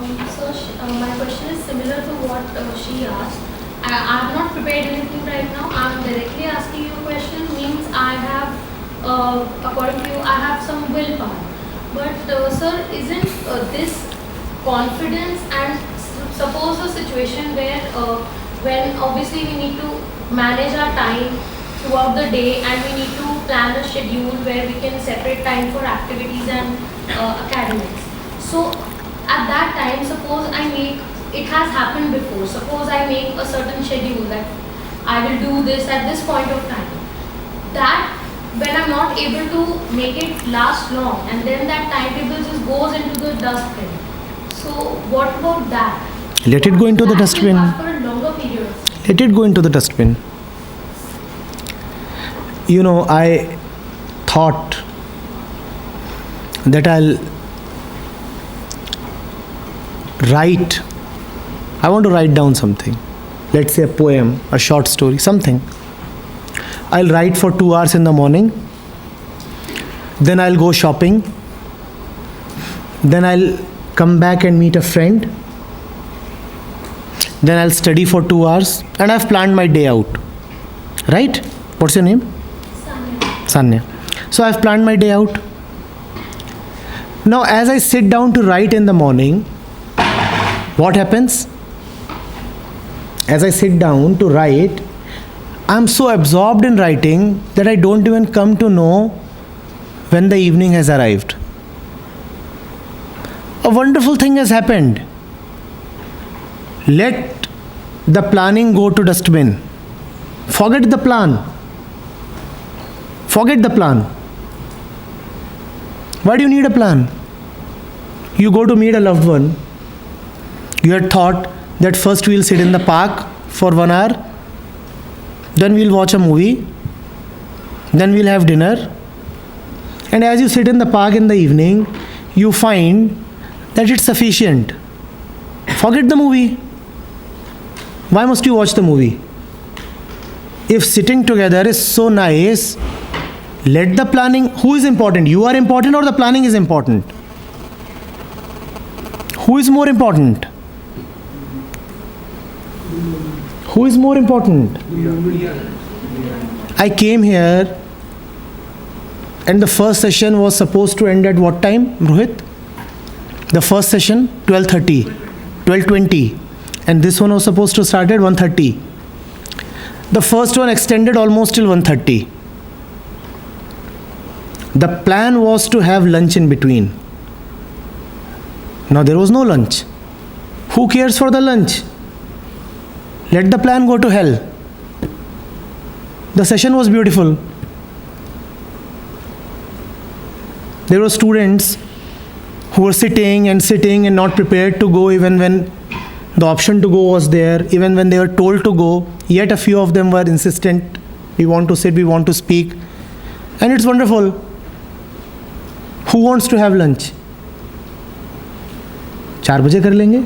My question is similar to what she asked. I have not prepared anything right now. I am directly asking you a question. Means I have, according to you, I have some willpower. But sir, isn't this confidence and suppose a situation where when obviously we need to manage our time throughout the day and we need to plan a schedule where we can separate time for activities and academics. So at that time, suppose I make, it has happened before, suppose I make a certain schedule that I will do this at this point of time. That when I'm not able to make it last long and then that timetable just goes into the dustbin. So what about that? Let it go into the dustbin. For a longer period. Let it go into the dustbin. You know, I thought that I'll write. I want to write down something. Let's say a poem, a short story, something. I'll write for 2 hours in the morning. Then I'll go shopping. Then I'll come back and meet a friend. Then I'll study for 2 hours. And I've planned my day out. Right? What's your name? Sanya. So I've planned my day out. Now, as I sit down to write in the morning, what happens? As I sit down to write, I'm so absorbed in writing that I don't even come to know when the evening has arrived. A wonderful thing has happened. Let the planning go to dustbin. Forget the plan. Forget the plan. Why do you need a plan? You go to meet a loved one. You had thought that first we'll sit in the park for 1 hour, then we'll watch a movie, then we'll have dinner. And as you sit in the park in the evening, you find that it's sufficient. Forget the movie. Why must you watch the movie? If sitting together is so nice, let the planning. Who is important? You are important or the planning is important? Who is more important? Who is more important? I came here and the first session was supposed to end at what time, Rohit? The first session, 12:30, 12:20. And this one was supposed to start at 1:30. The first one extended almost till 1:30. The plan was to have lunch in between. Now there was no lunch. Who cares for the lunch? Let the plan go to hell. The session was beautiful. There were students who were sitting and not prepared to go even when the option to go was there, even when they were told to go. Yet a few of them were insistent. We want to sit, we want to speak. And it's wonderful. Who wants to have lunch? 4 बजे कर लेंगे.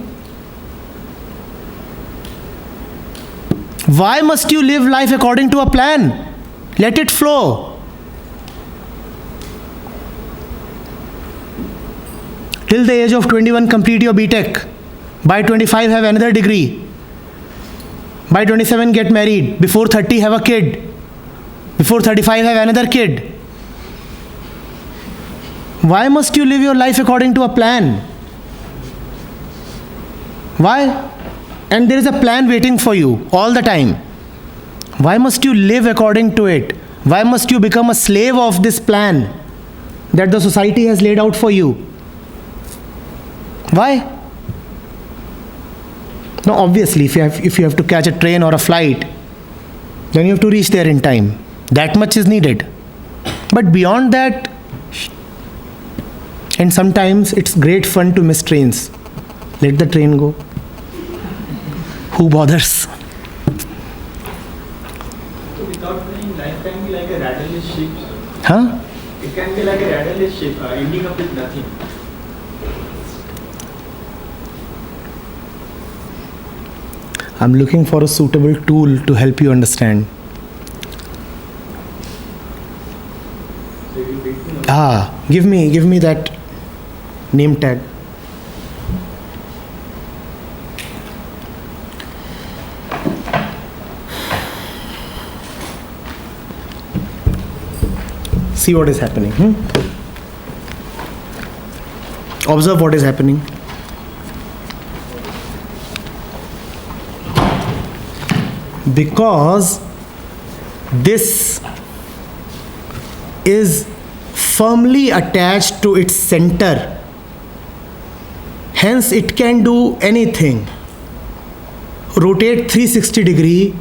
Why must you live life according to a plan? Let it flow. Till the age of 21, complete your BTech. By 25, have another degree. By 27, get married. Before 30, have a kid. Before 35, have another kid. Why must you live your life according to a plan? Why? And there is a plan waiting for you all the time. Why must you live according to it? Why must you become a slave of this plan that the society has laid out for you? Why? Now obviously if you have to catch a train or a flight, then you have to reach there in time. That much is needed. But beyond that, and sometimes it's great fun to miss trains. Let the train go. Who bothers? So without knowing, life can be like a rudderless ship. Huh? It can be like a rudderless ship, ending up with nothing. I'm looking for a suitable tool to help you understand. So you get to know. Give me that name tag. See what is happening. Observe what is happening. Because this is firmly attached to its center, hence it can do anything. Rotate 360 degree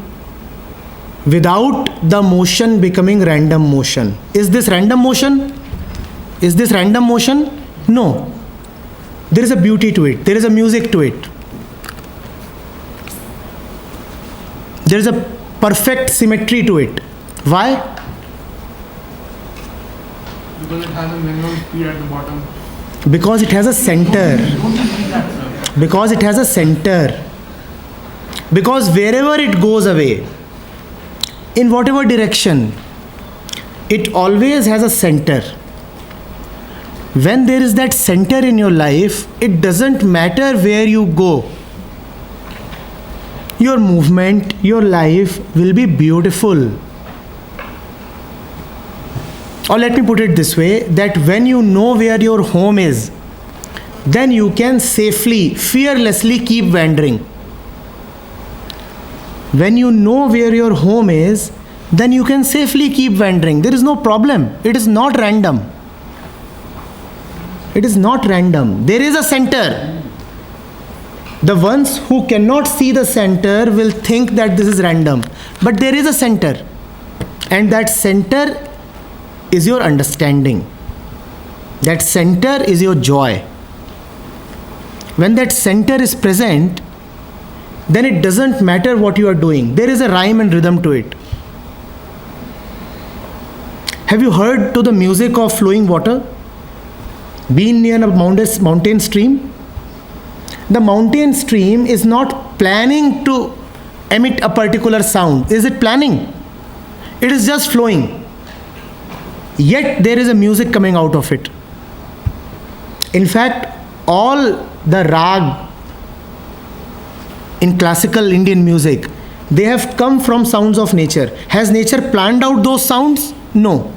without the motion becoming random motion. Is this random motion? Is this random motion? No. There is a beauty to it. There is a music to it. There is a perfect symmetry to it. Why? Because it has a minimum speed at the bottom. Because it has a center. Because it has a center. Because wherever it goes away, in whatever direction, it always has a center. When there is that center in your life, it doesn't matter where you go. Your movement, your life will be beautiful. Or let me put it this way, that when you know where your home is, then you can safely, fearlessly keep wandering. When you know where your home is, then you can safely keep wandering. There is no problem. It is not random. It is not random. There is a center. The ones who cannot see the center will think that this is random. But there is a center. And that center is your understanding. That center is your joy. When that center is present, then it doesn't matter what you are doing. There is a rhyme and rhythm to it. Have you heard to the music of flowing water? Been near a mountain stream? The mountain stream is not planning to emit a particular sound. Is it planning? It is just flowing. Yet there is a music coming out of it. In fact, all the rag in classical Indian music, they have come from sounds of nature. Has nature planned out those sounds? No.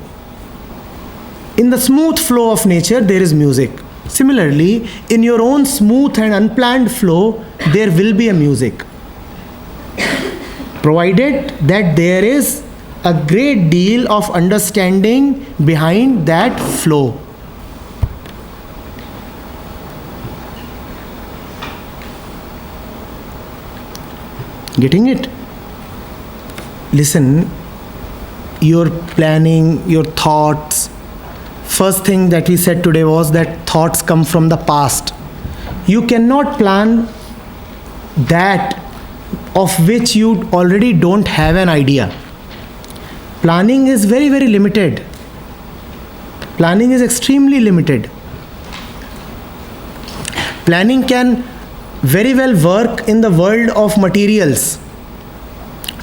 In the smooth flow of nature, there is music. Similarly, in your own smooth and unplanned flow, there will be a music. Provided that there is a great deal of understanding behind that flow. Getting it? Listen, your planning, your thoughts. First thing that we said today was that thoughts come from the past. You cannot plan that of which you already don't have an idea. Planning is very, very limited. Planning is extremely limited. Planning can very well work in the world of materials.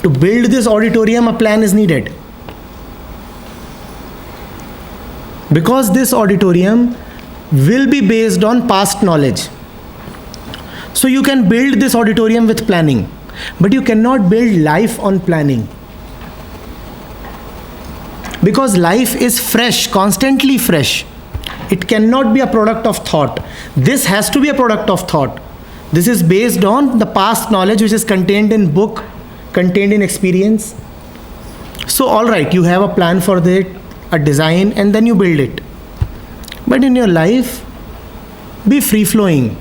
To build this auditorium, a plan is needed. Because this auditorium will be based on past knowledge. So you can build this auditorium with planning, but you cannot build life on planning. Because life is fresh, constantly fresh. It cannot be a product of thought. This has to be a product of thought. This is based on the past knowledge which is contained in book, contained in experience. So all right, you have a plan for that, a design, and then you build it. But in your life, be free flowing.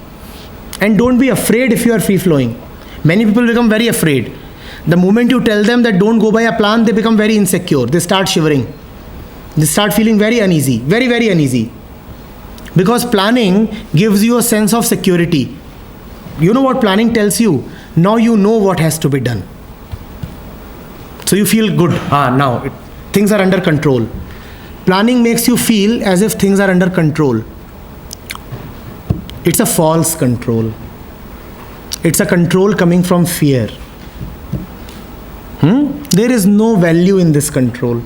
And don't be afraid if you are free flowing. Many people become very afraid. The moment you tell them that don't go by a plan, they become very insecure. They start shivering. They start feeling very uneasy, very, very uneasy. Because planning gives you a sense of security. You know what planning tells you? Now you know what has to be done. So you feel good. Things are under control. Planning makes you feel as if things are under control. It's a false control. It's a control coming from fear. There is no value in this control.